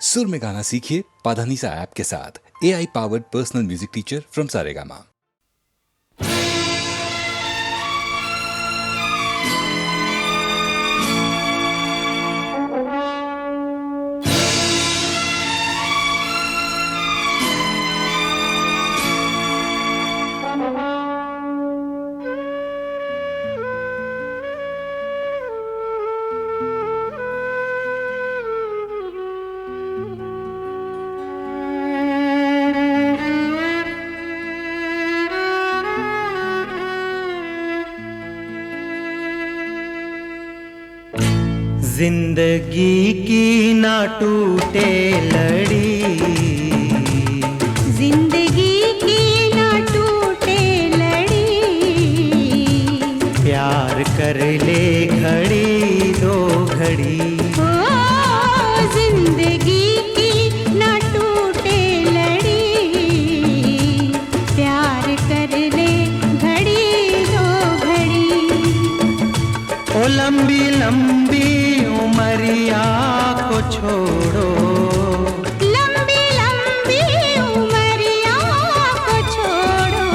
सुर में गाना सीखिए पाधानीसा ऐप के साथ। AI powered personal music teacher from Saregama. जिंदगी की ना टूटे लड़ी, जिंदगी की ना टूटे लड़ी, प्यार कर ले घड़ी दो घड़ी। ओ जिंदगी की ना टूटे लड़ी, प्यार कर ले घड़ी दो घड़ी। ओ लंबी लंबी उमरिया को छोड़ो, लंबी लंबी उमरिया को छोड़ो,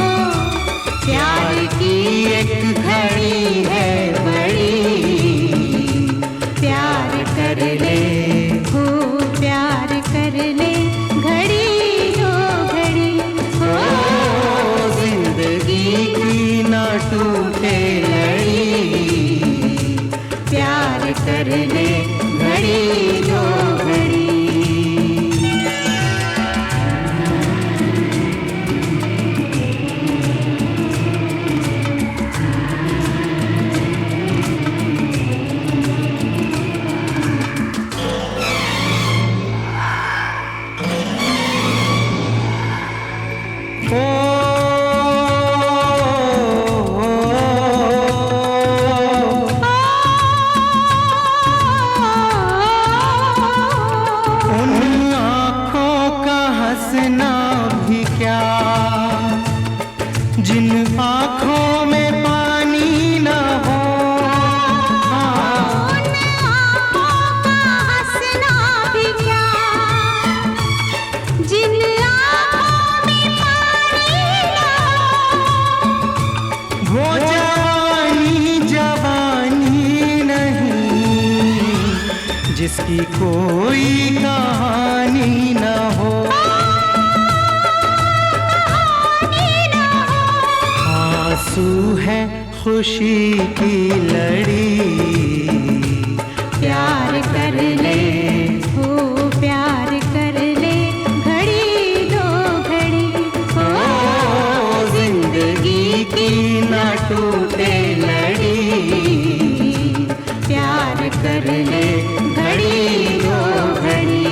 प्यार की एक घड़ी है बड़ी, प्यार कर ले हो प्यार कर ले घड़ी दो घड़ी। ओ जिंदगी की ना टूटे लड़ी, प्यार कर ले घड़ी दो घड़ी। जिन आँखों में पानी न हो, उन आँखों का हंसना भी क्या, जिन आँखों में पानी न हो, वो जवानी जवानी नहीं जिसकी कोई कहानी न हो। आंसू है खुशी की लड़ी, प्यार कर ले हो प्यार कर ले घड़ी दो घड़ी। ओ जिंदगी की ना टूटे लड़ी, प्यार कर ले घड़ी दो घड़ी।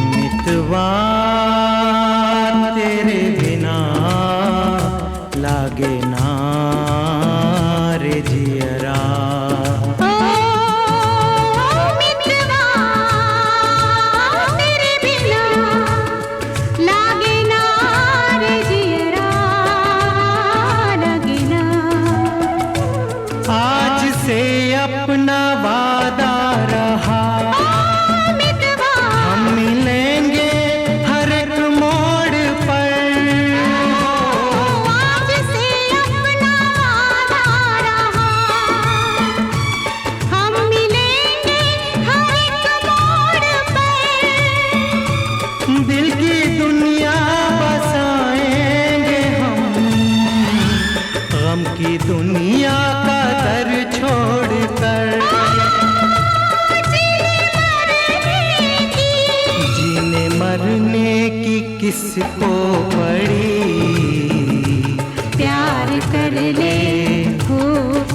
मितवा तेरे बिना लागे ना रे जियरा, ओ मितवा तेरे बिना लागे ना रे जियरा, लागे ना। आज से अपना वादा रहा, मितवा हम मिलेंगे हर एक मोड़ पर। आज से अपना वादा रहा, हम मिलेंगे हर एक मोड़ पर। दिल की दुनिया बसाएंगे हम, गम की दुनिया का दर छोड़कर। जीने मरने की किसको पड़ी, प्यार कर ले हो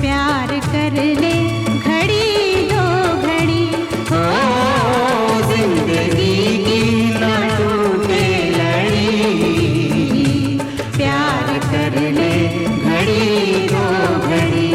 प्यार कर ले घड़ी दो घड़ी। ओ जिंदगी की ना टूटे लड़ी, प्यार कर ले घड़ी दो घड़ी।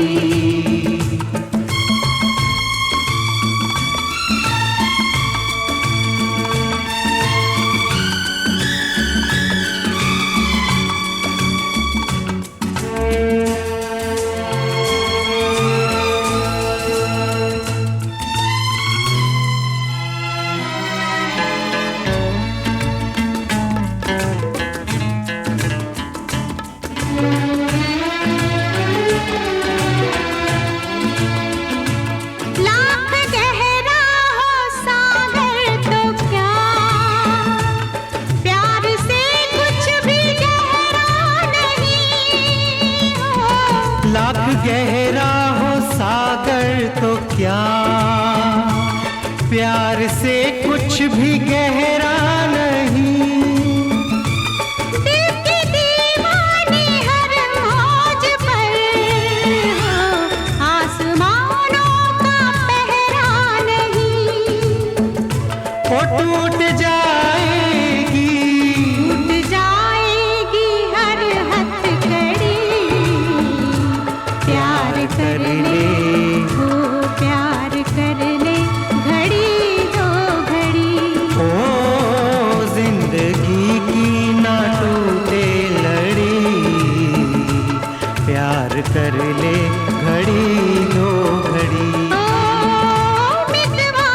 लाख गहरा हो सागर तो क्या, प्यार से कुछ भी गहरा नहीं हो। लाख गहरा हो सागर तो क्या, प्यार से कुछ भी गहरा नहीं। दिल की दीवानी हर मौज पर हो, आसमानों का पहरा नहीं। वो टूट जाएगी, टूट जाएगी हर हथकड़ी। प्यार कर ले हो, प्यार कर ले घड़ी दो घड़ी। ओ जिंदगी की ना टूटे लड़ी, प्यार कर ले घड़ी दो घड़ी। ओ मितवा,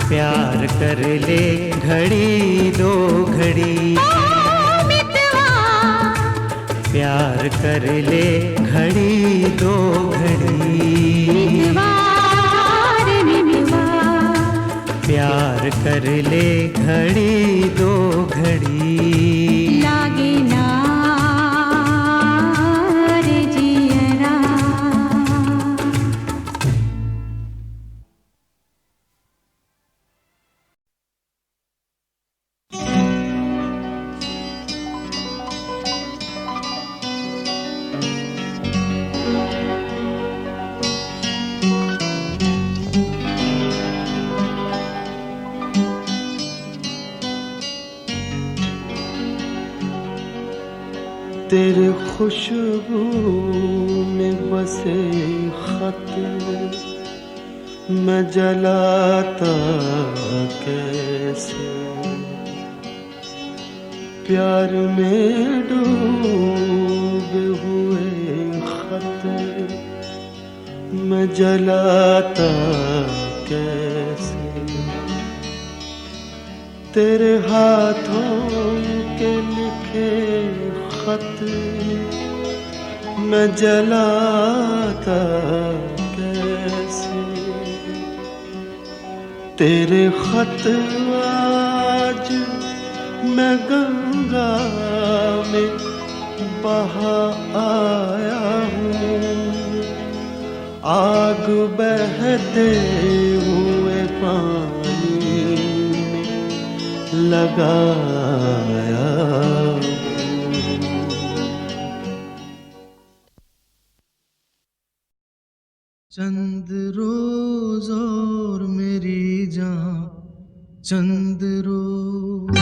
प्यार कर ले घड़ी दो घड़ी। ओ मितवा, प्यार कर ले घड़ी दो घड़ी। मितवा रे मितवा। प्यार कर ले घड़ी दो घड़ी। लागे ना रे जियरा। तेरे खुशबू में बसे खत मैं जलाता कैसे, प्यार में डूबे हुए खत मैं जलाता कैसे। तेरे हाथों के लिखे खत मैं जलाता कैसे। तेरे खत आज मैं गंगा में बहा आया हूँ, आग बहते हुए पानी में लगाया। चंद रोज और मेरी जान, चंद रोज।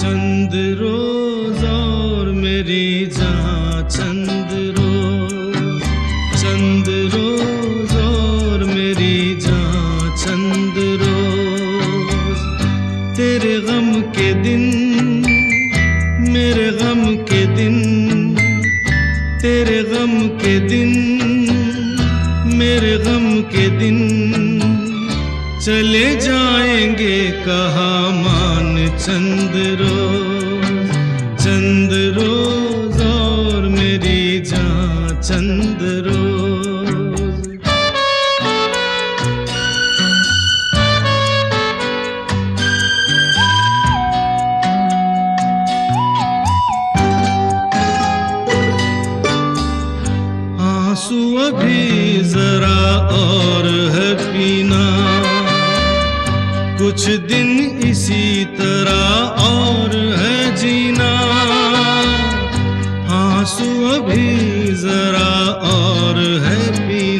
चंद रोज और मेरी जान, चंद रोज। चंद रोज और मेरी जान, चंद रोज। तेरे गम के दिन, मेरे गम के दिन, तेरे गम के दिन, मेरे गम के दिन चले जाएंगे कहाँ मान। चंद रोज, चंद रोज और मेरी जान, चंद रोज। आंसू अभी जरा और है पीना, कुछ दिन इसी तरह और है जीना। आंसू अभी जरा और है पीना,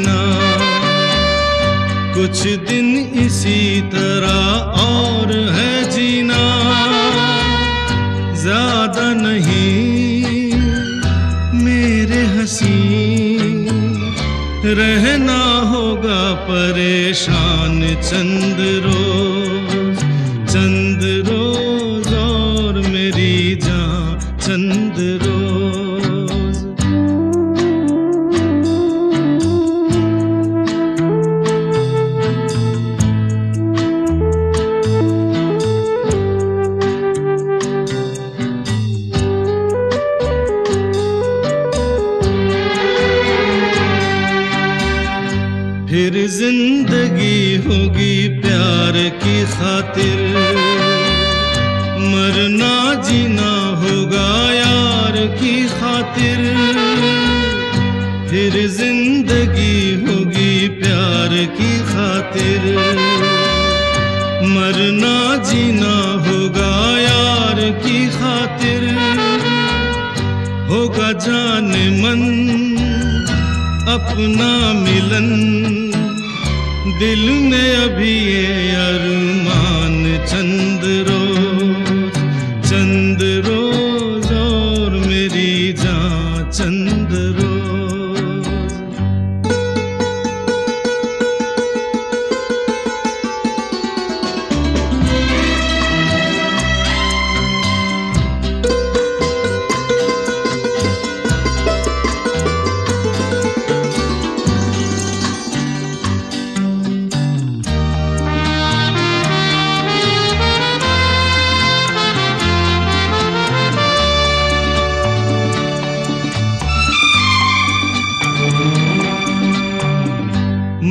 कुछ दिन इसी तरह और है जीना, ज्यादा नहीं मेरे हंसी, रहना होगा परेशान चंद रोज और मेरी जान चंद रोज। फिर जिंदगी होगी प्यार की खातिर, मरना जीना होगा यार की खातिर। फिर जिंदगी होगी प्यार की खातिर, मरना जीना होगा यार की खातिर। होगा जाने मन अपना मिलन, दिल में अभी ये अरमान चंद रोज और मेरी जान चंद रोज।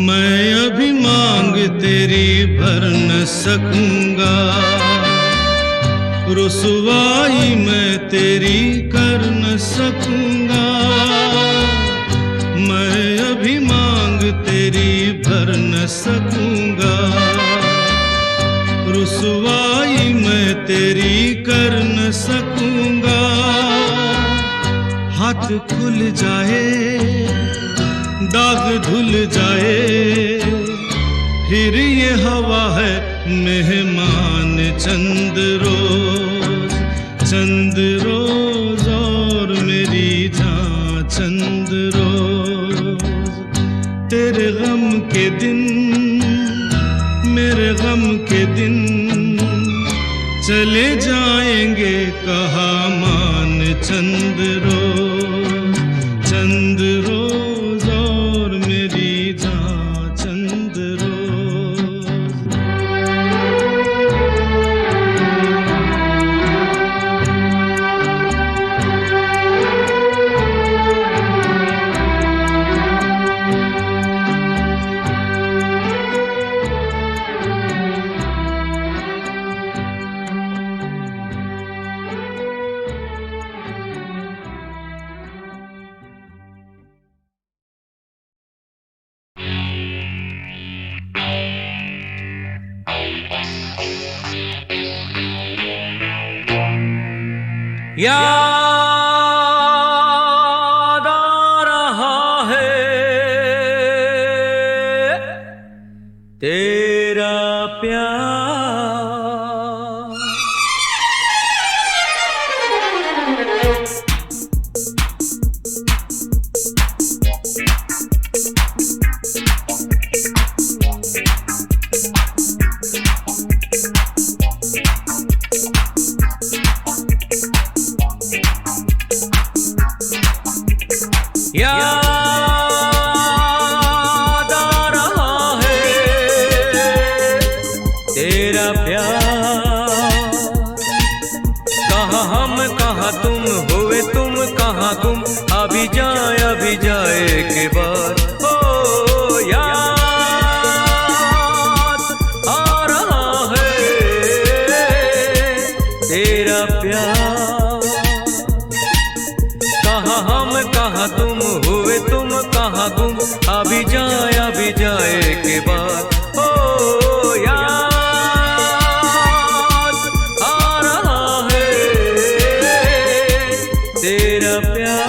मैं अभी मांग तेरी भर न सकूंगा, रुसवाई मैं तेरी कर न सकूंगा। मैं अभी मांग तेरी भर न सकूंगा, रुसवाई मैं तेरी कर न सकूंगा। हाथ खुल जाए दाग धुल जाए, फिर ये हवा है मेहमान चंद रोज और मेरी जान चंद रोज। तेरे गम के दिन मेरे गम के दिन चले जाएंगे कहाँ मान चंद रोज और मेरी जान चंद रोज। याद आ रहा है तेरा प्यार, याद आ रहा है तेरा प्यार। कहाँ हम कहाँ तुम हुए तुम कहाँ गुम, अभी जाए के बाद। ओ याद आ रहा है तेरा प्यार। कहाँ हम कहाँ तुम हुए तुम कहाँ गुम, अभी जाए के बाद। ओ याद आ रहा है तेरा प्यार।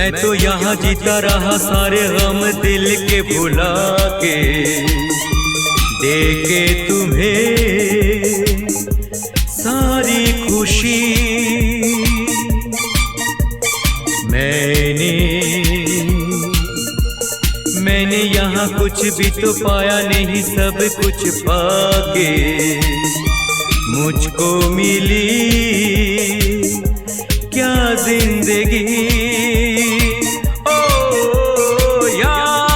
मैं तो यहाँ जीता रहा सारे गम दिल के भुला के, देके तुम्हें सारी खुशी। मैंने यहाँ कुछ भी तो पाया नहीं, सब कुछ पाके मुझको मिली क्या जिंदगी। ओ याद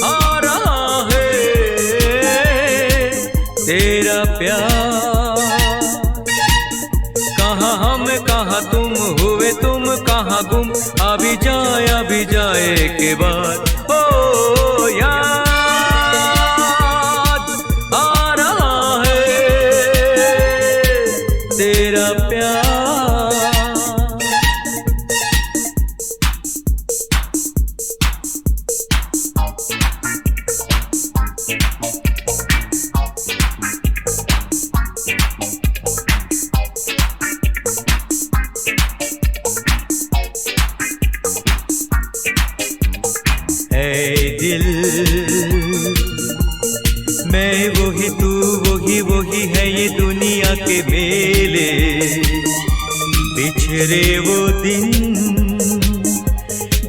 आ रहा है तेरा प्यार, कहाँ हम कहाँ तुम हुए तुम कहाँ गुम, अभी जाए के बाद। ओ याद आ रहा है तेरा प्यार। दिल मैं वही तू वही है ये दुनिया के मेले, पिछड़े वो दिन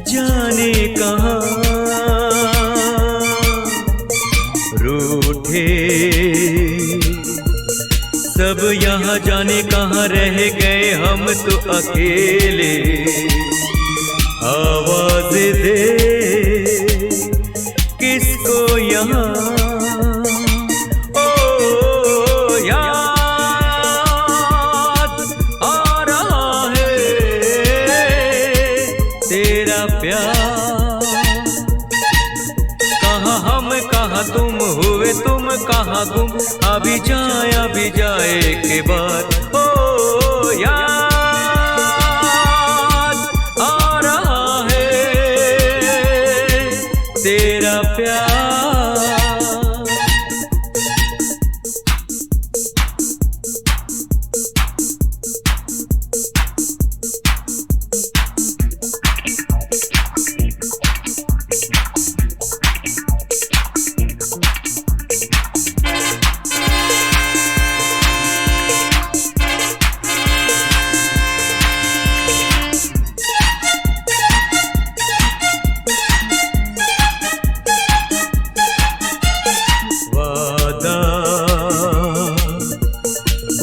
जाने कहाँ, रूठे सब यहाँ जाने कहाँ रह गए हम तो अकेले। आवाज दे किसको यहाँ, ओ याद आ रहा है तेरा प्यार, कहाँ हम कहाँ तुम हुए तुम कहाँ गुम, अभी जाए के बाद। ओ याद आ रहा है तेरा प्यार।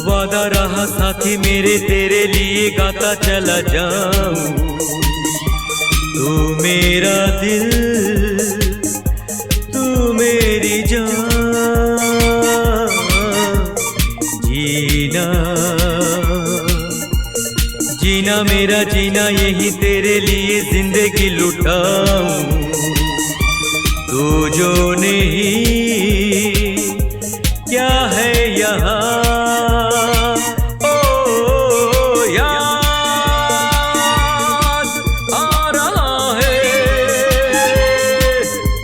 वादा रहा साथी मेरे तेरे लिए गाता चला जाऊं, तू मेरा दिल तू मेरी जान, जीना मेरा जीना यही तेरे लिए जिंदगी लुटाऊं, तू जो नहीं क्या है यहाँ।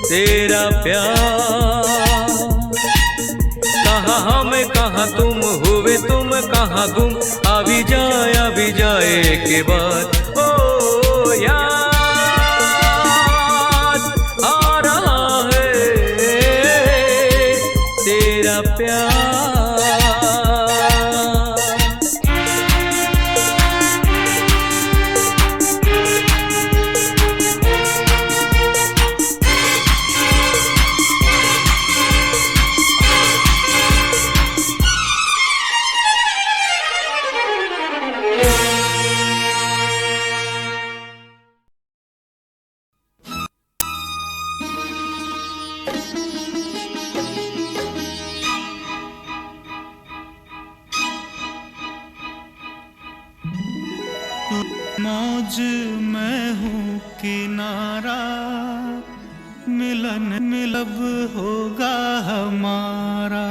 तेरा प्यार, कहाँ हम कहाँ तुम हुए तुम कहाँ गुम, अभी जाए के बाद। ओ याद आ रहा है तेरा प्यार। मौज मैं हूँ किनारा, मिलन मिलब होगा हमारा।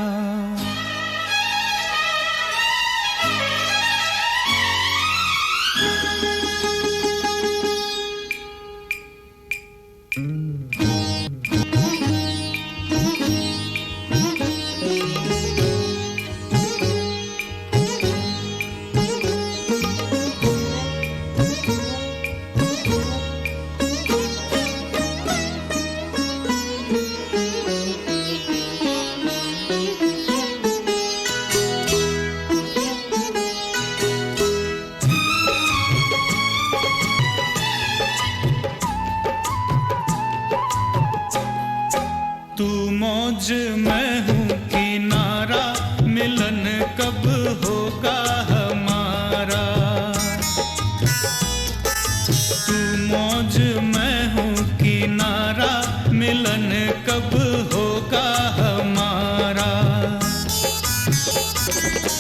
मौज मैं हूँ किनारा, मिलन कब होगा हमारा।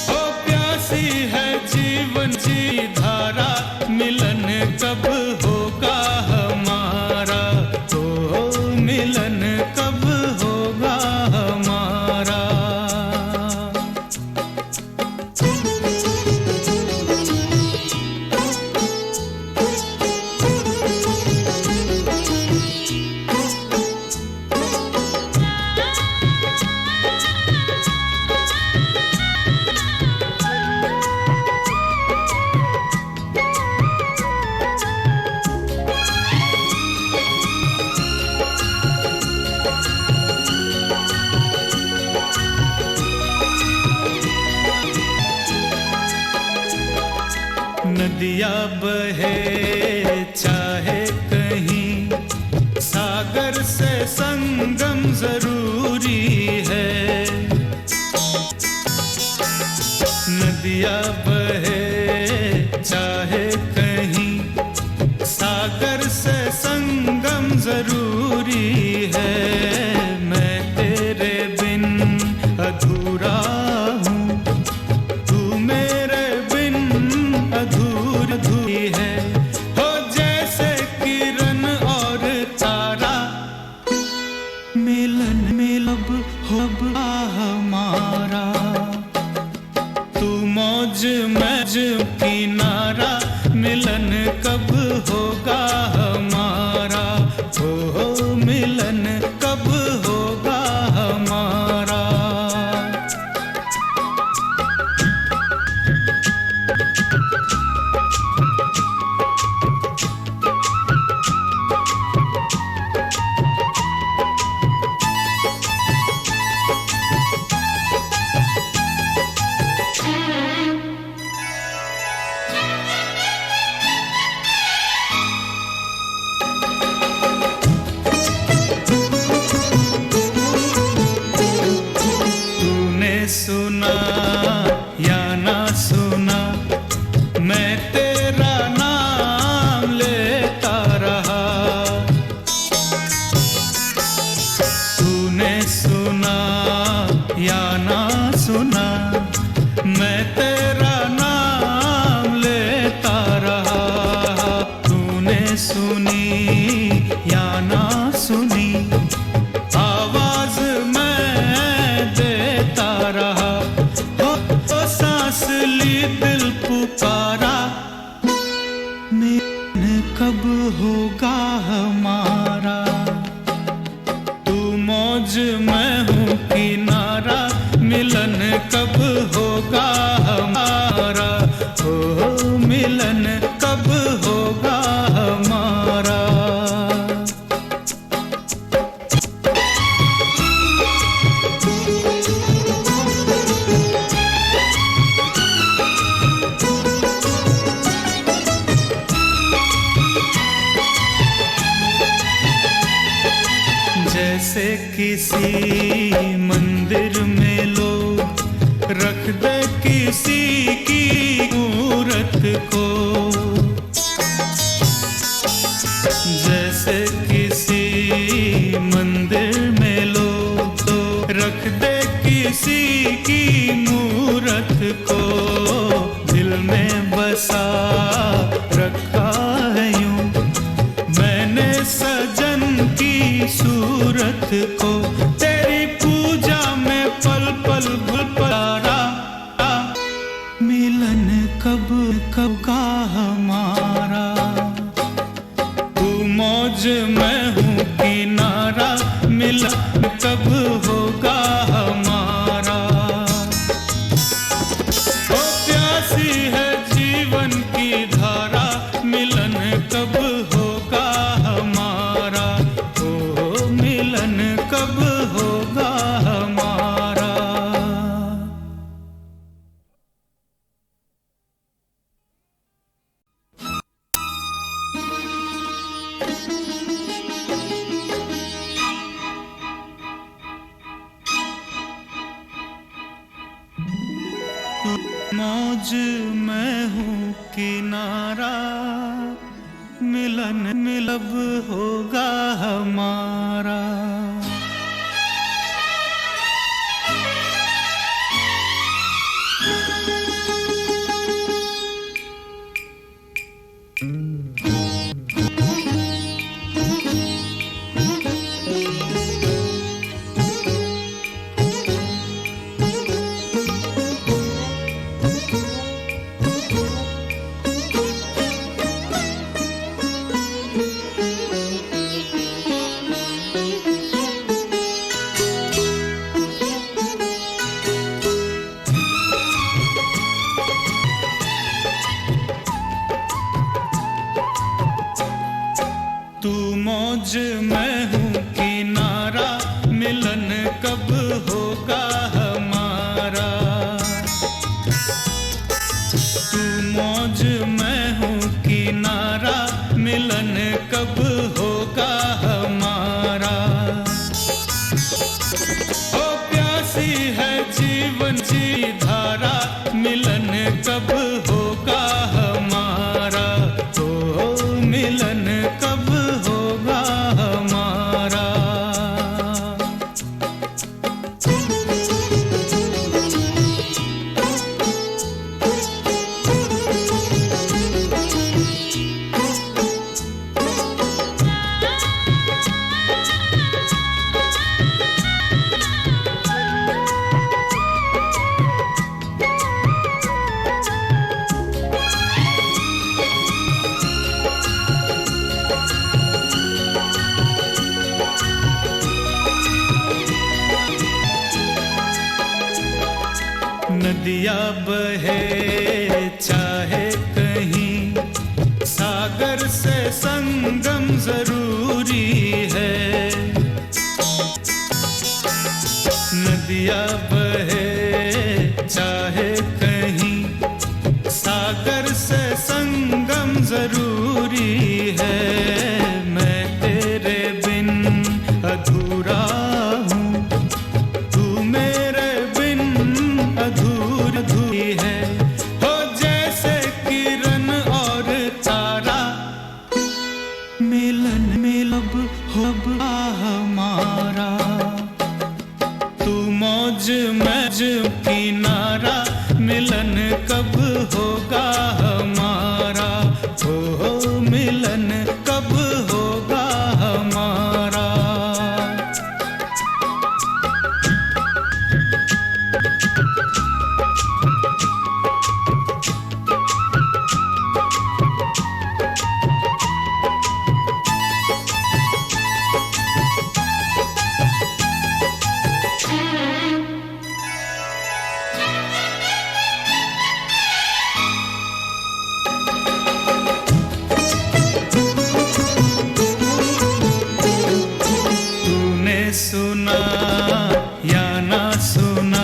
ओ प्यासी है जीवन की धारा, मिलन कब होगा हमारा। ओ मिलन कब होगा हमारा। नदिया बहे चाहे कहीं, सागर से संगम जरूरी है। नदिया बहे चाहे कहीं, सागर से संगम जरूरी है। मैं तेरे बिन अधूरा हूँ, तू मेरे बिन अधूरी है। हो जैसे किरण और तारा, मिलन मिलब होगा हमारा। तू मौज मौज किनारा, मिलन कब होगा हमारा। हो मिलन कब होगा हमारा। सुना या ना सुना, मैं तेरा नाम लेता रहा। तूने सुना या ना सुना, मैं तेरा नाम लेता रहा। तूने सुनी या ना सुनी, आवाज मैं देता रहा। हो सांस ली दिल पुकारा, मिलन कब होगा हमारा। तू मौज मैं हूँ किनारा, मिलन कब होगा हमारा। ओ मिलन कब होगा हमारा। जैसे किसी मंदिर में लोग रख दे किसी की मूरत को। जैसे किसी मंदिर में लोग रख दे किसी की मूरत को। दिल में बसा रखा है यूं मैंने सजन की सूरत को। तेरी पूजा में पल पल भुलपलारा, मिलन कब कब का हमारा। तू मौज मैं हूँ किनारा, मिलन कब होगा हमारा। ओ प्यासी है जीवन की धारा, मिलन कब होगा हमारा। ओ मिलन कब होगा हमारा। मौज मैं हूँ किनारा, मिलन मिलब होगा हमारा। तू मौज मैं हूँ किनारा, मिलन कब होगा हमारा। तू मौज मैं हूँ किनारा, मिलन कब होगा हमारा। ओ प्यासी है जीवन की धारा, मिलन कब होगा हमारा। ओ मिलन कब होगा हमारा। नदिया बहे चाहे कहीं, सागर से संगम जरूरी है। नदिया बहे चाहे कहीं, सागर से संगम जरूरी है। मैं तेरे बिन अधूरा हूँ, तू मेरे बिन अधूरी है। हो जैसे किरण और तारा, मिलन मिलब होगा हमारा। तू मौज मैं किनारा, मिलन कब होगा हमारा। हो मिलन कब होगा हमारा। सुना या ना सुना,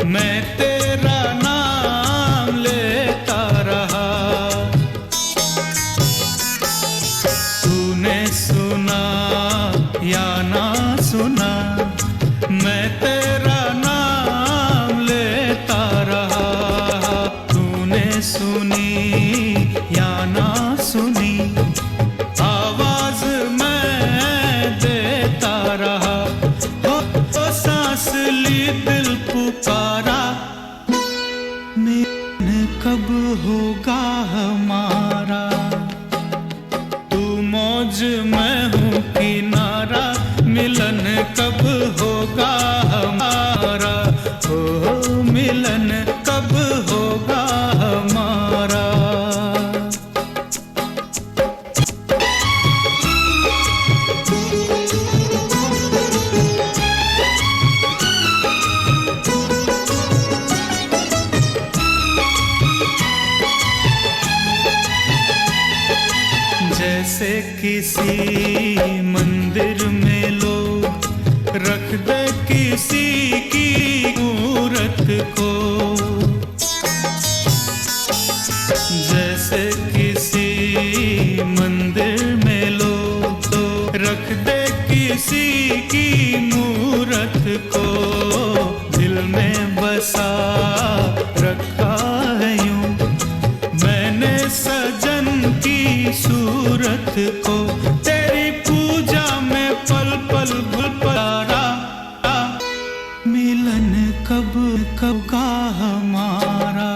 मैं तेरा नाम लेता रहा। तूने सुना या ना सुना, मैं तेरा नाम लेता रहा। तूने सुनी या ना सुनी, आवाज मैं देता रहा। हो सांस ली दिल पुकारा, मिलन कब होगा हमारा। तू मौज मैं हूँ किनारा, मिलन कब होगा हमारा। हो मिलन कब होगा हमारा। जैसे किसी मंदिर में लोग रख दे किसी की मूरत को। जैसे किसी मंदिर में लोग रख दे किसी की मूरत को। दिल में बसा रखा है यूं मैंने सजन की सूरत को, तेरी पूजा में पल पल भुलपरा। मिलन कब कब का हमारा,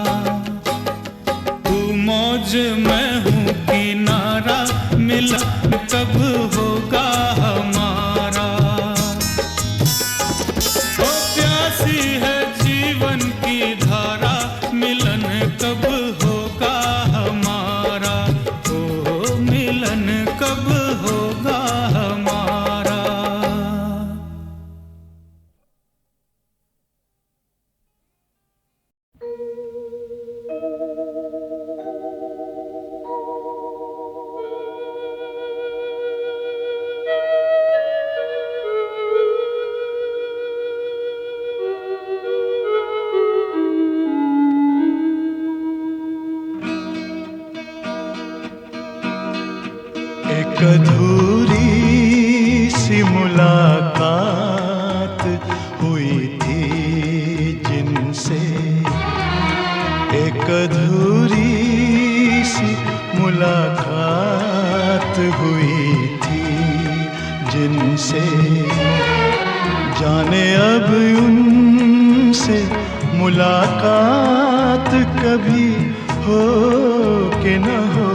तू मौज मैं हूँ किनारा। मिलन कब होगा हमारा, ओ प्यासी है जीवन की धारा। मिलन कब होगा हमारा, ओ मिलन कब होगा हमारा। एक अधूरी सी मुलाकात हुई थी जिनसे, एक अधूरी सी मुलाकात हुई थी जिनसे। जाने अब उनसे मुलाकात कभी हो कि न हो।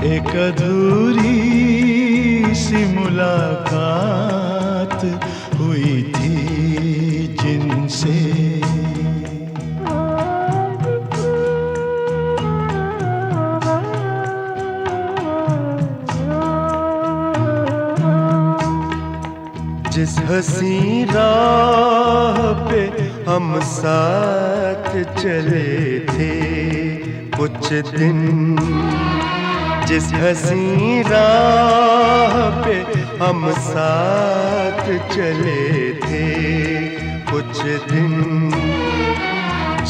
एक अधूरी सी मुलाकात हुई थी जिनसे। जिस हंसी राह पे हम साथ चले थे कुछ दिन, जिस हंसी राह पे हम साथ चले थे कुछ दिन,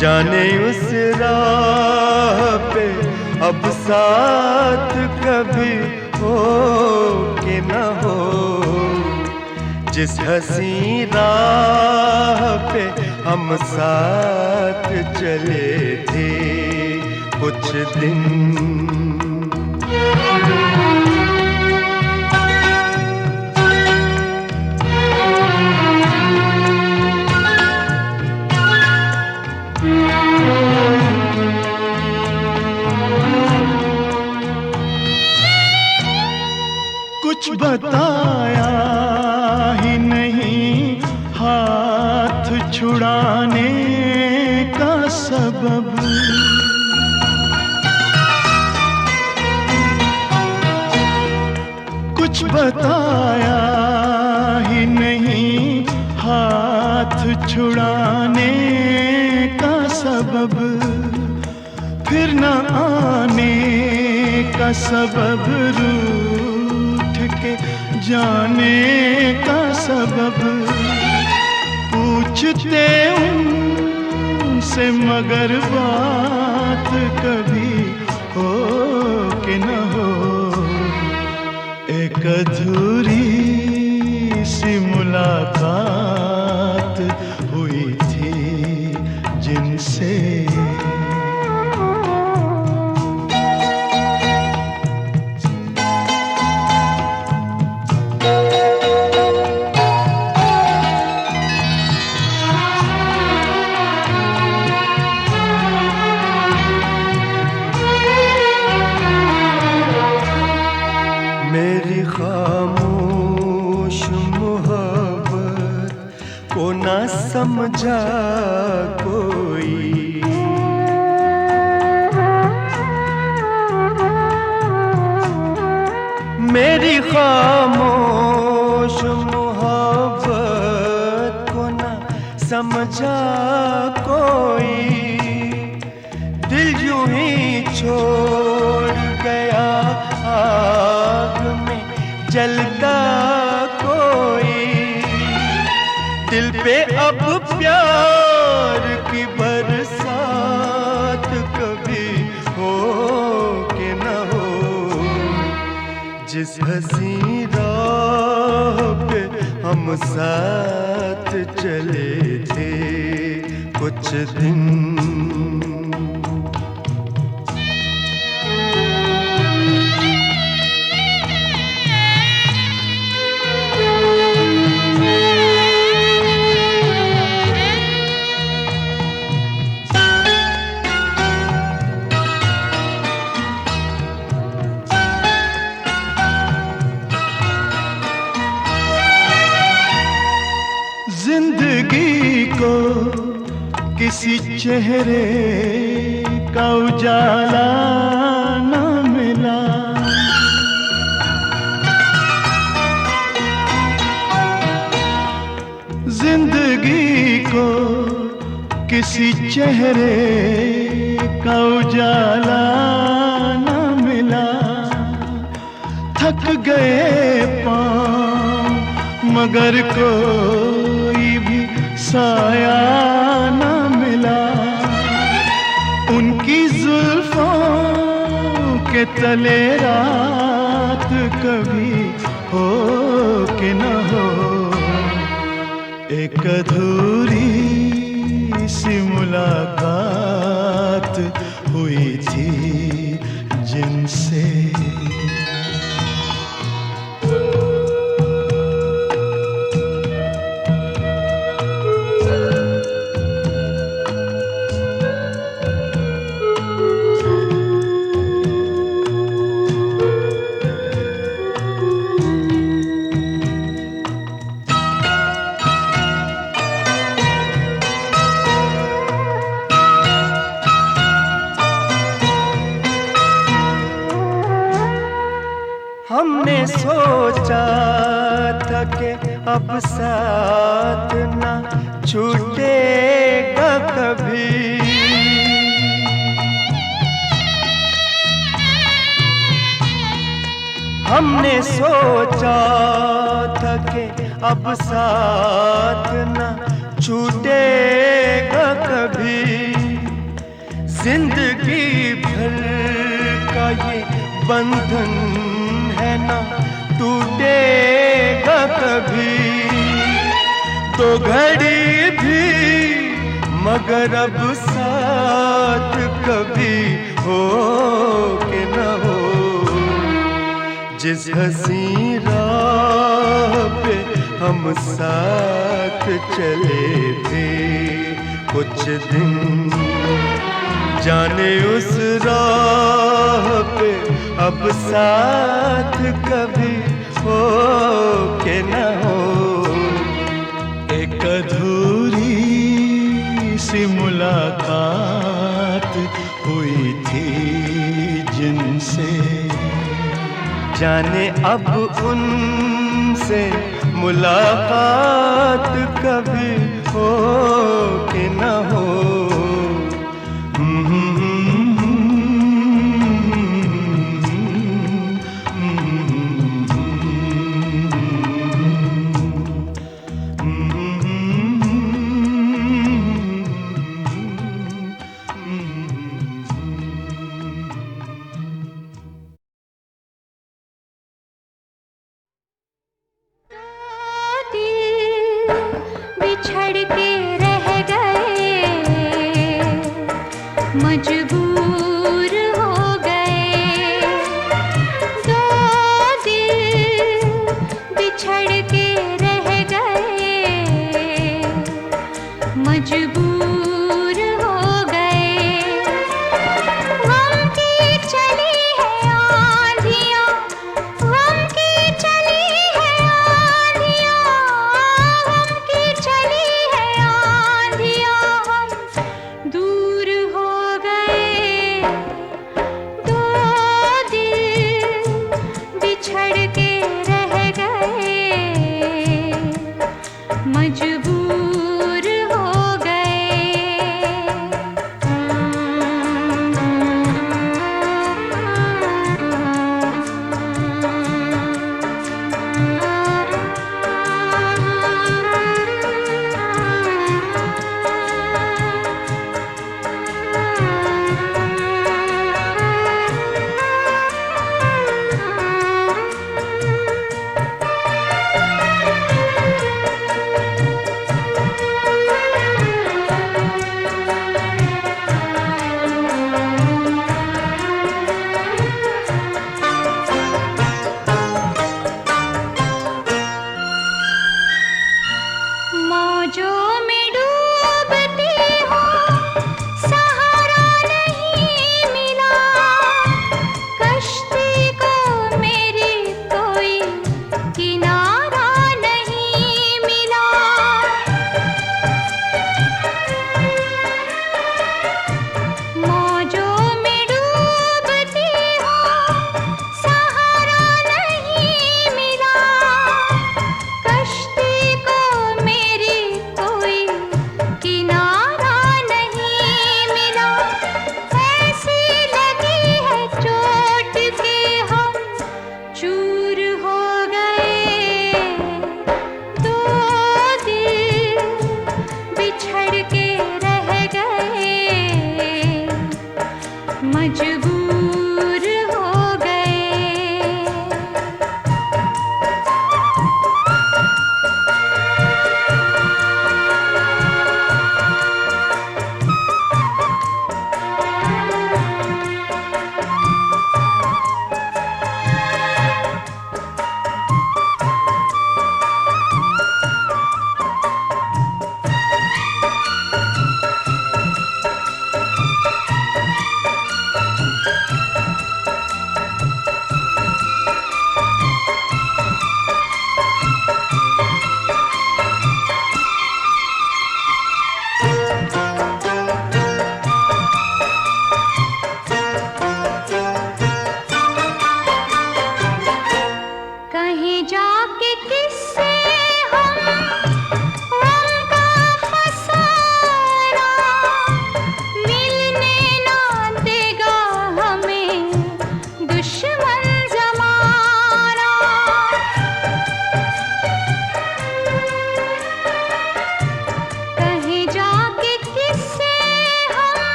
जाने उस राह पे अब साथ कभी हो कि न हो। जिस हंसी राह पे हम साथ चले थे कुछ दिन, कुछ बताया ही नहीं हाथ छुड़ाने का सबब, कुछ बताया ही नहीं हाथ छुड़ाने का सबब, फिर न आने का सबब, रूठ के जाने का सबब। पूछते उनसे मगर बात कभी हो कि न हो। एक अधूरी सी मुलाकात हुई थी जिनसे। मेरी खामोश मोहब्बत को ना समझा कोई, मेरी खामोश मोहब्बत को ना समझा कोई। दिल यूं ही छोड़ गया आग में जलता कोई। दिल पे अब प्यार की बरसात कभी हो कि न हो। जिस हंसी राह पे हम साथ चले थे कुछ दिन, को किसी चेहरे का उजाला न मिला, जिंदगी को किसी चेहरे का उजाला न मिला। थक गए पाँव मगर कोई भी साया न मिला। उनकी जुल्फों के तले रात कभी हो कि न हो, एक अधूरी सी मुलाकात हुई थी जिनसे। हमने सोचा था कि अब साथ न छूटेगा कभी, हमने सोचा था कि अब साथ न छूटेगा कभी। जिंदगी भर का ये बंधन है ना टूटेगा कभी। तो घड़ी भी मगर अब साथ कभी हो कि न हो। जिस हंसी राह पे हम साथ चले थे कुछ दिन, जाने उस राह पे अब साथ कभी हो कि न हो। एक अधूरी सी मुलाकात हुई थी जिनसे, जाने अब उनसे मुलाकात कभी हो कि न हो। बिछड़ के रह गए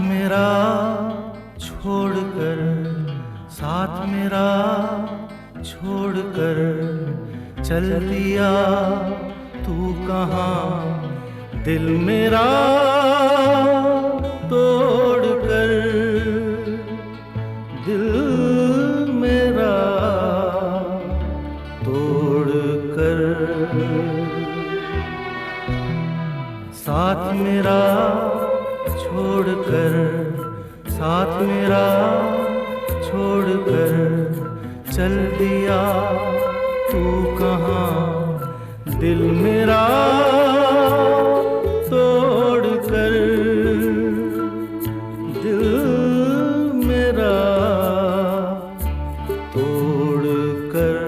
मेरा छोड़कर, साथ मेरा छोड़कर चल दिया तू कहाँ, दिल मेरा तोड़कर, दिल मेरा तोड़कर। साथ मेरा छोड़कर, साथ मेरा छोड़कर चल दिया तू कहाँ, दिल मेरा तोड़कर, दिल मेरा तोड़कर।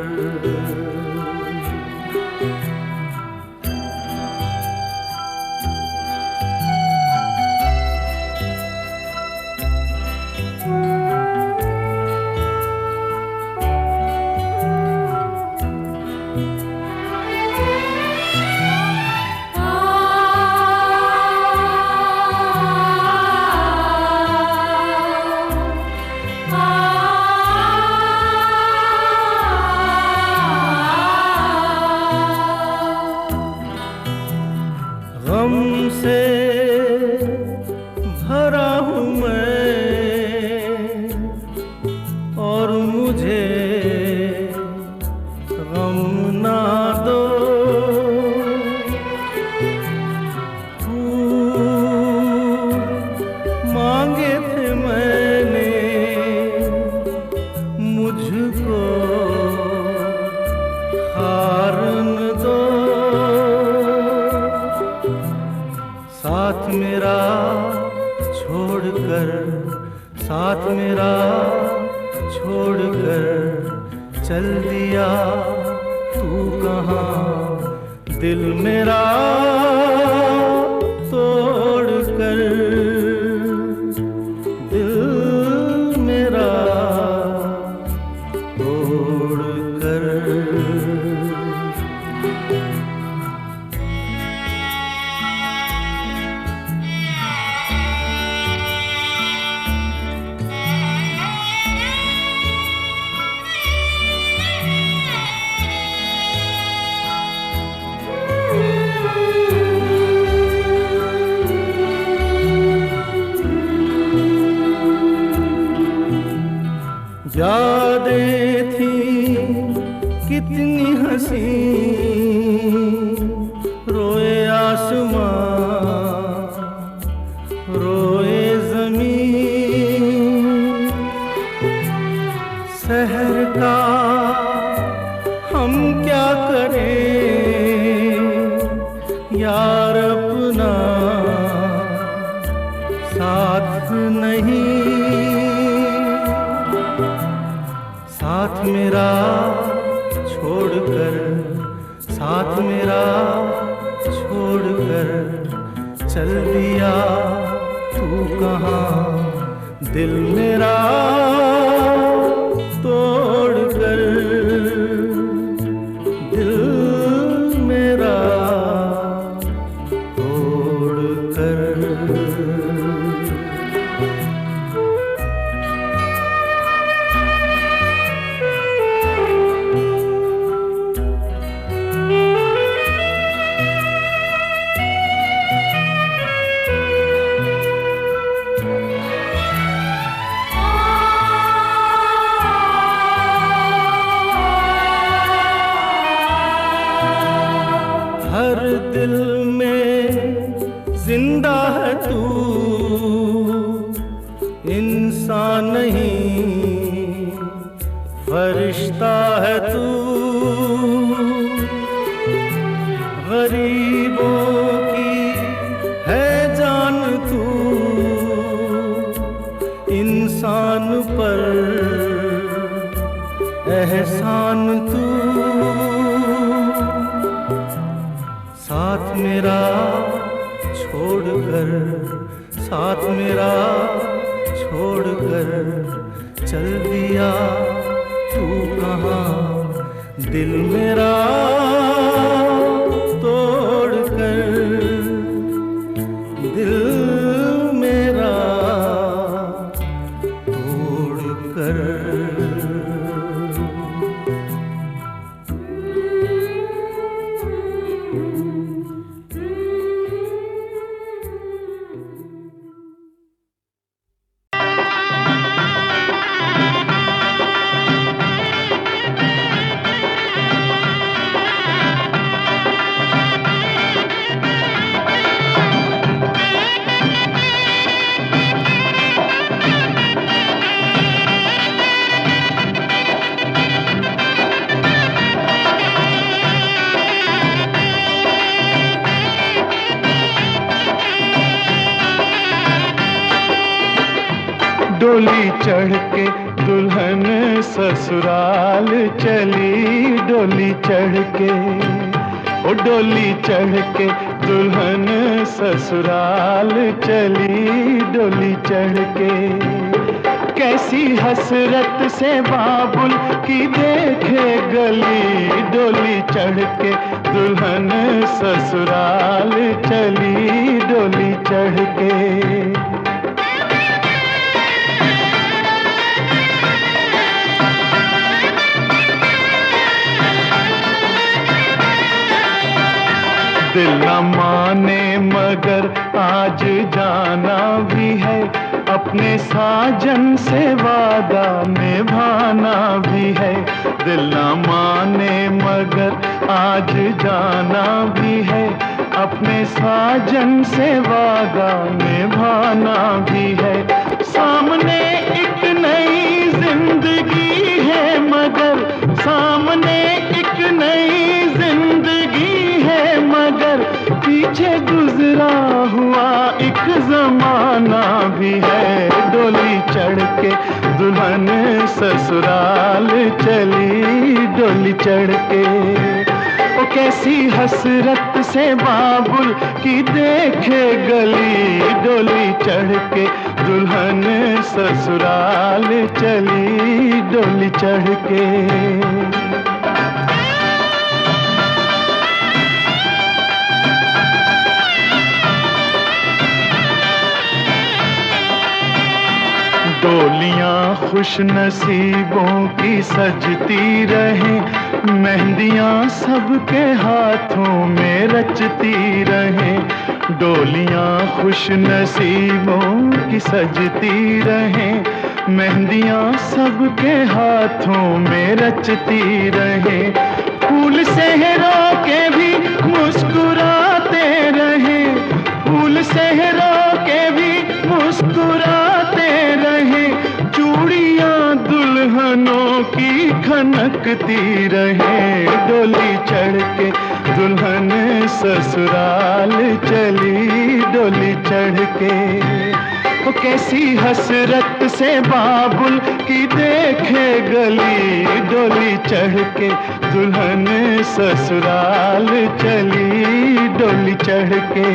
गम से भरा हूँ मैं और मुझे गम ना दो, मांगे थे मैंने मुझको हार न दो। साथ मेरा छोड़कर, साथ मेरा छोड़कर चल दिया तू कहाँ, दिल मेरा तोड़कर, दिल मेरा तोड़कर। यादें थी कितनी हंसी, रोए आसमां रोए ज़मीन, शहर का हम क्या करें यार, अपना साथ नहीं। साथ मेरा छोड़कर, साथ मेरा छोड़कर चल दिया तू कहाँ, दिल मेरा तोड़कर, दिल मेरा तोड़कर। हर दिल में जिंदा है तू, इंसान नहीं फरिश्ता है तू। गरीबों की है जान तू, इंसान पर एहसान तू। साथ मेरा छोड़कर, साथ मेरा छोड़कर चल दिया तू कहाँ, दिल मेरा तोड़कर, दिल मेरा डोली चढ़ के दुल्हन ससुराल चली, डोली चढ़ के, ओ डोली चढ़ के दुल्हन ससुराल चली, डोली चढ़ के। कैसी हसरत से बाबुल की देखे गली, डोली चढ़ के दुल्हन ससुराल चली, डोली चढ़ के। दिल न माने मगर आज जाना भी है, अपने साजन से वादा निभाना भी है। दिल न माने मगर आज जाना भी है, अपने साजन से वादा निभाना भी है। सामने एक नई जिंदगी है मगर, सामने एक नई जिंदगी है मगर, पीछे गुजरा हुआ एक जमाना भी है। डोली चढ़ के दुल्हन ससुराल चली, डोली चढ़ के। ओ कैसी हसरत से बाबुल की देखे गली, डोली चढ़ के दुल्हन ससुराल चली, डोली चढ़ के। डोलियां खुश नसीबों की सजती रहे, मेहंदियां सबके हाथों में रचती रहे। डोलियां खुश नसीबों की सजती रहे, मेहंदियां सबके हाथों में रचती रहे। फूल सहरा के भी मुस्कुराते रहे, फूल सहरा के भी मुस्कुराते रहे। चूड़ियां दुल्हनों की खनकती रहे, डोली चढ़ के दुल्हन ससुराल चली, डोली चढ़ के। ओ कैसी हसरत से बाबुल की देखे गली, डोली चढ़ के दुल्हन ससुराल चली, डोली चढ़ के।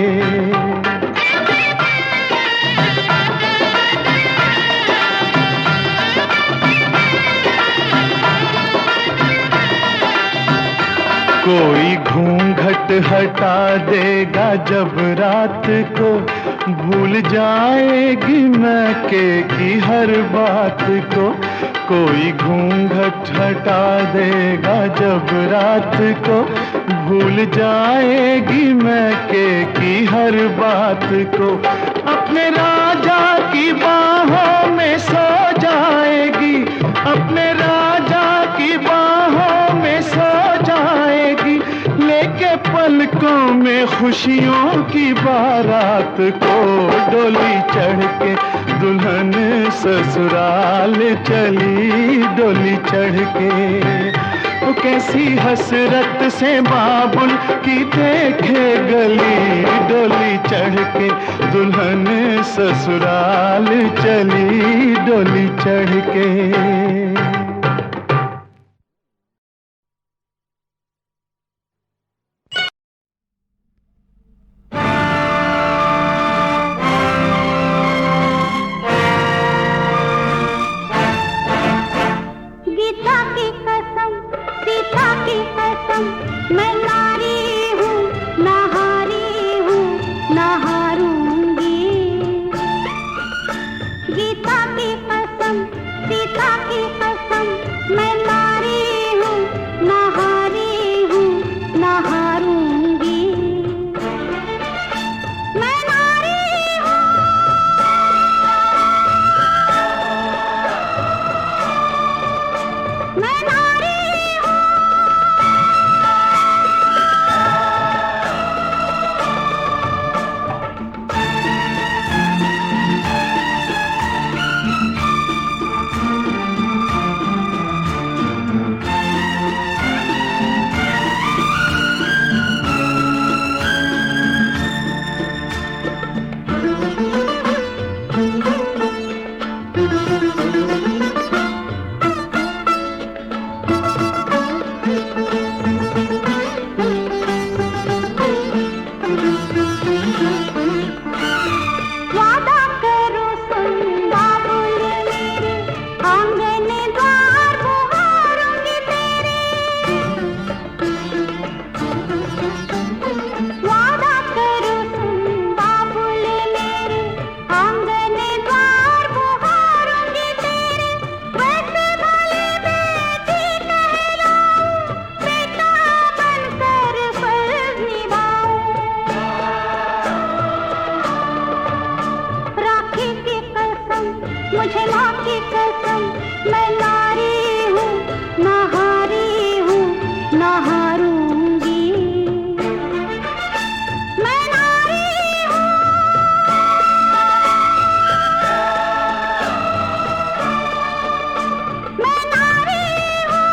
कोई घूंघट हटा देगा जब रात को, भूल जाएगी मैके की हर बात को। कोई घूंघट हटा देगा जब रात को, भूल जाएगी मैके की हर बात को। अपने राजा की बाहों में सो जाएगी, अपने राजा की बाहों में सो जाएगी, लेके पलकों में खुशियों की बारात को। डोली चढ़ के दुल्हन ससुराल चली, डोली चढ़ के। ओ कैसी हसरत से बाबुल की देखे गली, डोली चढ़ के दुल्हन ससुराल चली, डोली चढ़ के। मैं नारी हूँ, नहारी हूँ, नहारूंगी। गीता की कसम, सीता की कसम, मैं नारी हूँ, नहारी हूँ, नहारूंगी। मैं नारी हूँ, मैं नारी हूँ। मुझे माँ की कसम, मैं नारी हूँ, ना हारी हूँ, ना हारूंगी। मैं नारी हूँ, मैं नारी हूँ।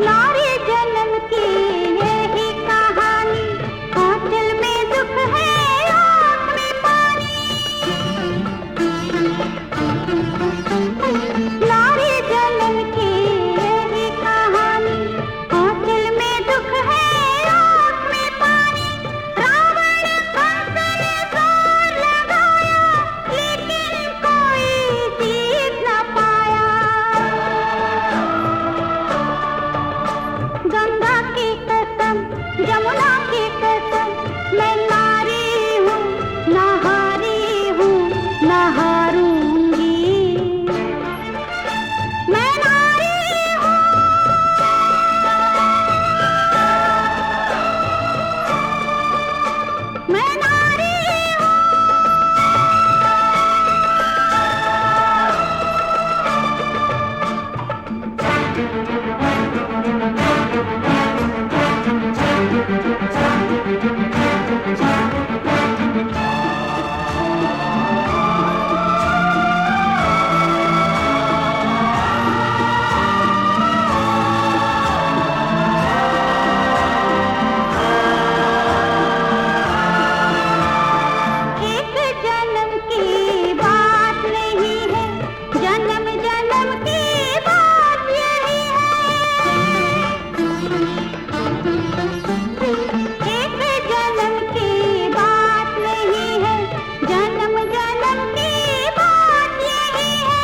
नारी जन्म की यही कहानी, आंचल में दुख है, आँख में पानी। नारी जन्म की यही कहानी, आंचल में दुख है, आँख में पानी। रावण कंस ने जोर लगाया, लेकिन कोई जीत न पाया। गंगा की कसम, जमुना की कसम, मैं नारी हूँ, ना हारी हूँ, ना हारूंगी। मैं नारी हूँ, मैं नारी हूँ। एक जन्म की बात नहीं है, जन्म जन्म की बात यही है। एक जन्म की बात नहीं है, जन्म जन्म की बात यही है।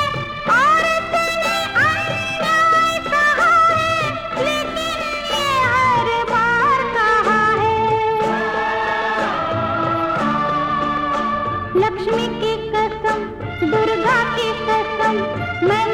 औरत ने अन्याय सहा है, लेकिन ये हर बार कहा है। लक्ष्मी की कसम, दुर्गा की कसम, मैं